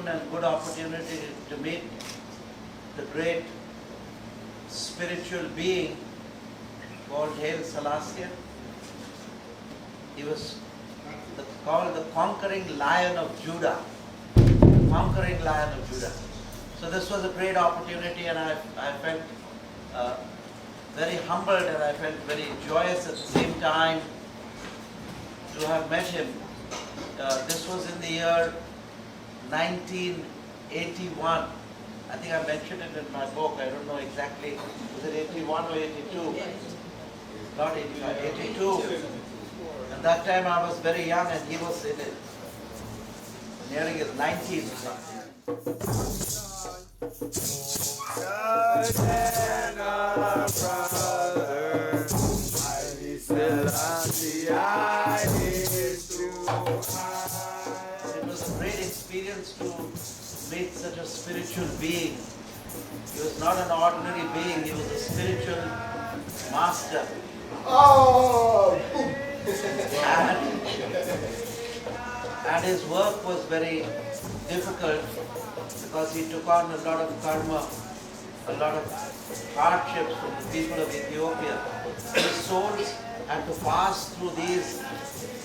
fortune and good opportunity to meet the great spiritual being called Haile Selassie. He was called the conquering lion of Judah. Conquering lion of Judah. So this was a great opportunity, and I felt very humbled, and I felt very joyous at the same time to have met him. This was in the year 1981. I think I mentioned it in my book. I don't know exactly. Was it 81 or 82? Not 85, 82. At that time I was very young, and he was in it, nearing his 90s. It was a great experience to meet such a spiritual being. He was not an ordinary being, he was a spiritual master. Oh! And his work was very difficult because he took on a lot of karma, a lot of hardships from the people of Ethiopia. His souls had to pass through these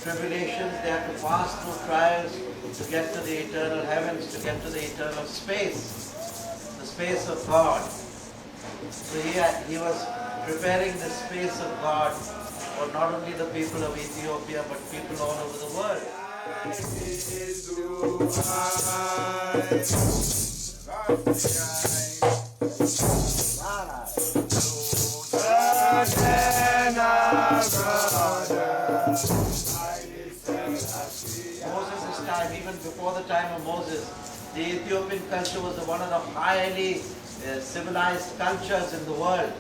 tribulations, they had to pass through trials to get to the eternal heavens, to get to the eternal space, the space of God. So he was preparing the space of God for not only the people of Ethiopia, but people all over the world. Moses' time, even before the time of Moses, the Ethiopian culture was one of the highly civilized cultures in the world,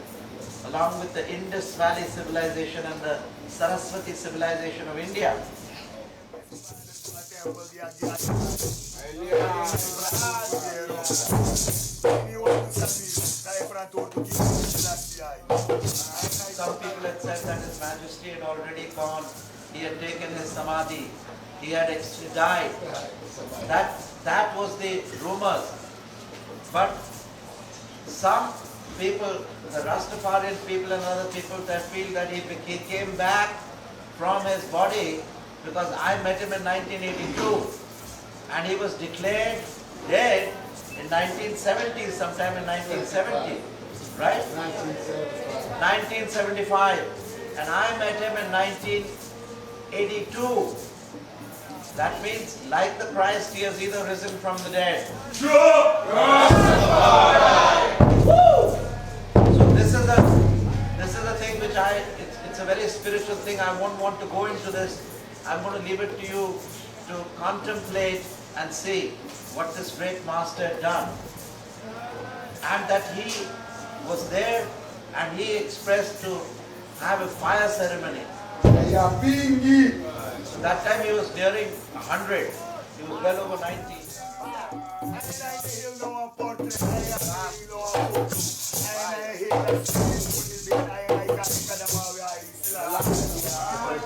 along with the Indus Valley civilization and the Saraswati civilization of India. Some people had said that His Majesty had already gone, he had taken his samadhi, he had actually died. That was the rumors. But some people, the Rastafarian people and other people, that feel that he came back from his body, because I met him in 1982 and he was declared dead in 1970, sometime in 1970, right? 1975. And I met him in 1982. That means, like the Christ, he has either risen from the dead. So this is a thing which it's a very spiritual thing. I won't want to go into this. I'm going to leave it to you to contemplate and see what this great master had done. And that he was there and he expressed to have a fire ceremony. So that time he was nearing 100. He was well over 90.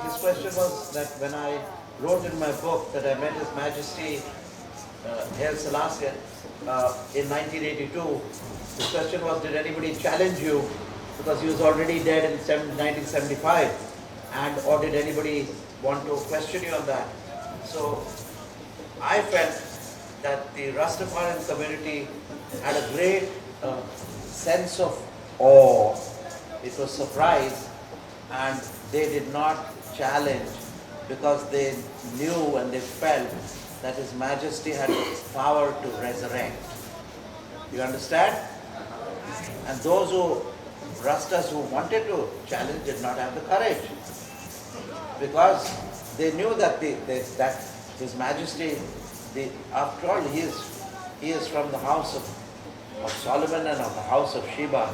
His question was that when I wrote in my book that I met His Majesty Haile Selassie in 1982, the question was, did anybody challenge you, because he was already dead in 1975, and or did anybody want to question you on that? So I felt that the Rastafarian community had a great sense of awe. It was surprise, and they did not challenge because they knew and they felt that His Majesty had the power to resurrect. You understand? And those Rastas who wanted to challenge did not have the courage, because they knew that that His Majesty, after all, he is from the house of Solomon and of the house of Sheba,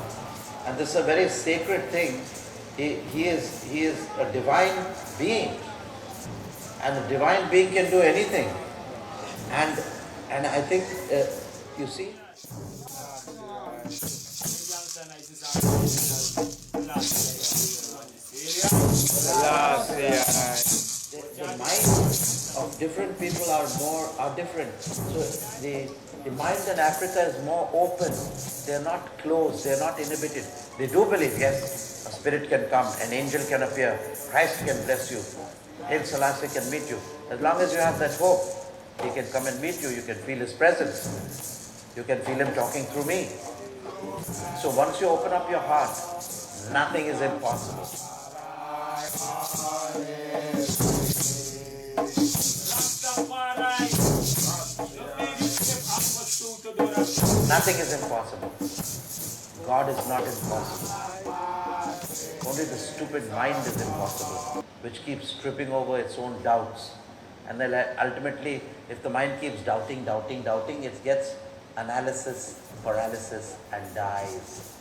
and this is a very sacred thing. He is a divine being, and a divine being can do anything. And I think you see. The mind of different African people are different. So the mind in Africa is more open. They're not closed. They're not inhibited. They do believe, yes, a spirit can come, an angel can appear, Christ can bless you, Haile Selassie can meet you. As long as you have that hope, he can come and meet you. You can feel his presence. You can feel him talking through me. So once you open up your heart, nothing is impossible. Nothing is impossible. God is not impossible. Only the stupid mind is impossible, which keeps tripping over its own doubts. And then ultimately, if the mind keeps doubting, it gets analysis, paralysis, and dies.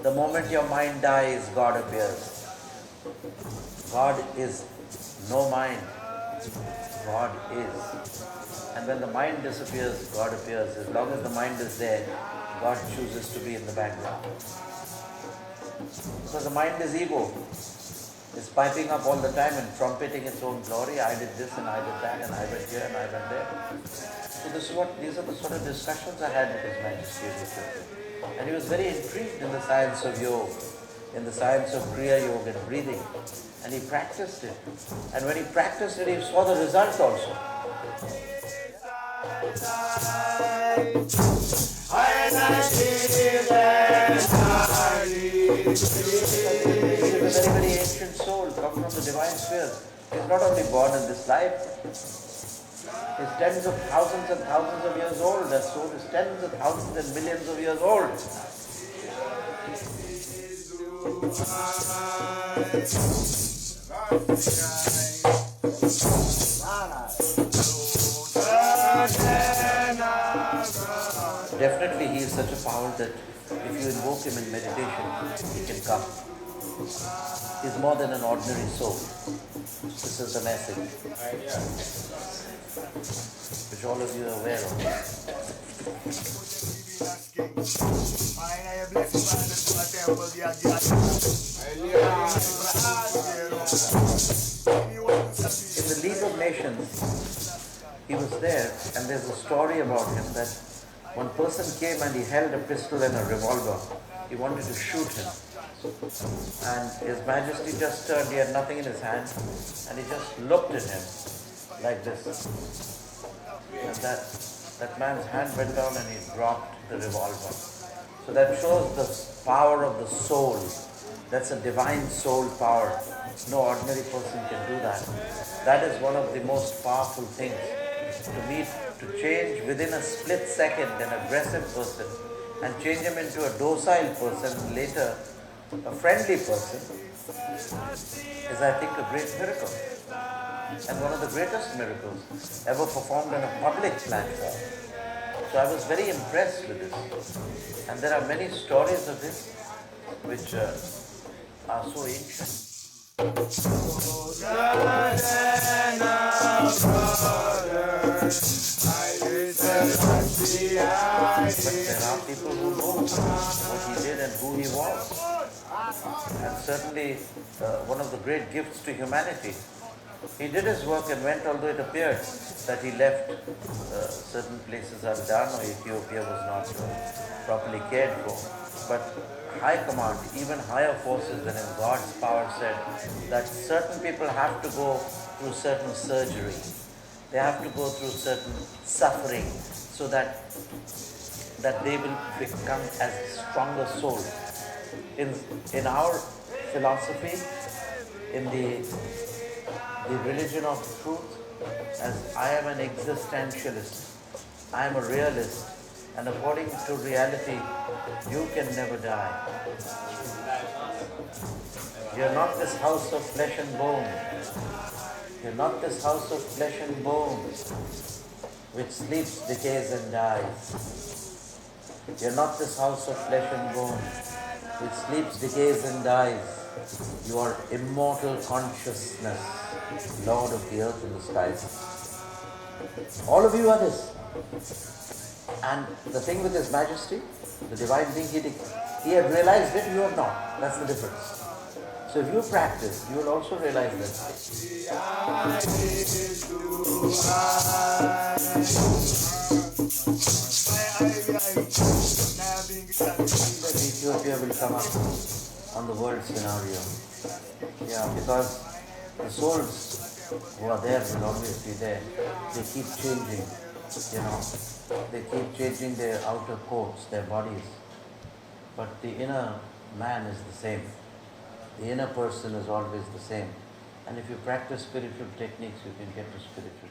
The moment your mind dies, God appears. God is no mind. God is. And when the mind disappears, God appears. As long as the mind is there, God chooses to be in the background. Because the mind is ego. It's piping up all the time and trumpeting its own glory. I did this and I did that and I went here and I went there. So these are the sort of discussions I had with His Majesty. And he was very intrigued in the science of yoga, in the science of Kriya Yoga and breathing. And he practiced it. And when he practiced it, he saw the result also. He is a very, very ancient soul, come from the divine sphere. He is not only born in this life, he is tens of thousands and thousands of years old. That soul is tens of thousands and millions of years old. Definitely he is such a power that if you invoke him in meditation, he can come. He is more than an ordinary soul. This is the message which all of you are aware of. In the League of Nations, he was there, and there's a story about him that one person came and he held a pistol and a revolver. He wanted to shoot him. And His Majesty just turned, he had nothing in his hand, and he just looked at him like this. And that man's hand went down and he dropped the revolver. So that shows the power of the soul. That's a divine soul power. No ordinary person can do that. That is one of the most powerful things. To change within a split second an aggressive person and change him into a docile person and later a friendly person is, I think, a great miracle. And one of the greatest miracles ever performed on a public platform. So I was very impressed with this. And there are many stories of this which are so ancient. But there are people who know what he did and who he was. And certainly one of the great gifts to humanity. He did his work and went, although it appeared that he left certain places undone or Ethiopia was not properly cared for. But high command, even higher forces than in God's power said that certain people have to go through certain surgery. They have to go through certain suffering so that they will become as stronger souls. In our philosophy, in the religion of truth, as I am an existentialist, I am a realist, and according to reality, you can never die. You are not this house of flesh and bone. You are not this house of flesh and bone, which sleeps, decays, and dies. You are not this house of flesh and bone, which sleeps, decays, and dies. You are immortal consciousness, Lord of the earth and the skies. All of you are this. And the thing with His Majesty, the divine thing, he had realized it, you have not. That's the difference. So if you practice, you will also realize that Ethiopia will come up on the world scenario. Yeah, because the souls who are there will always be there. They keep changing, you know. They keep changing their outer coats, their bodies. But the inner man is the same. The inner person is always the same. And if you practice spiritual techniques, you can get to spiritual.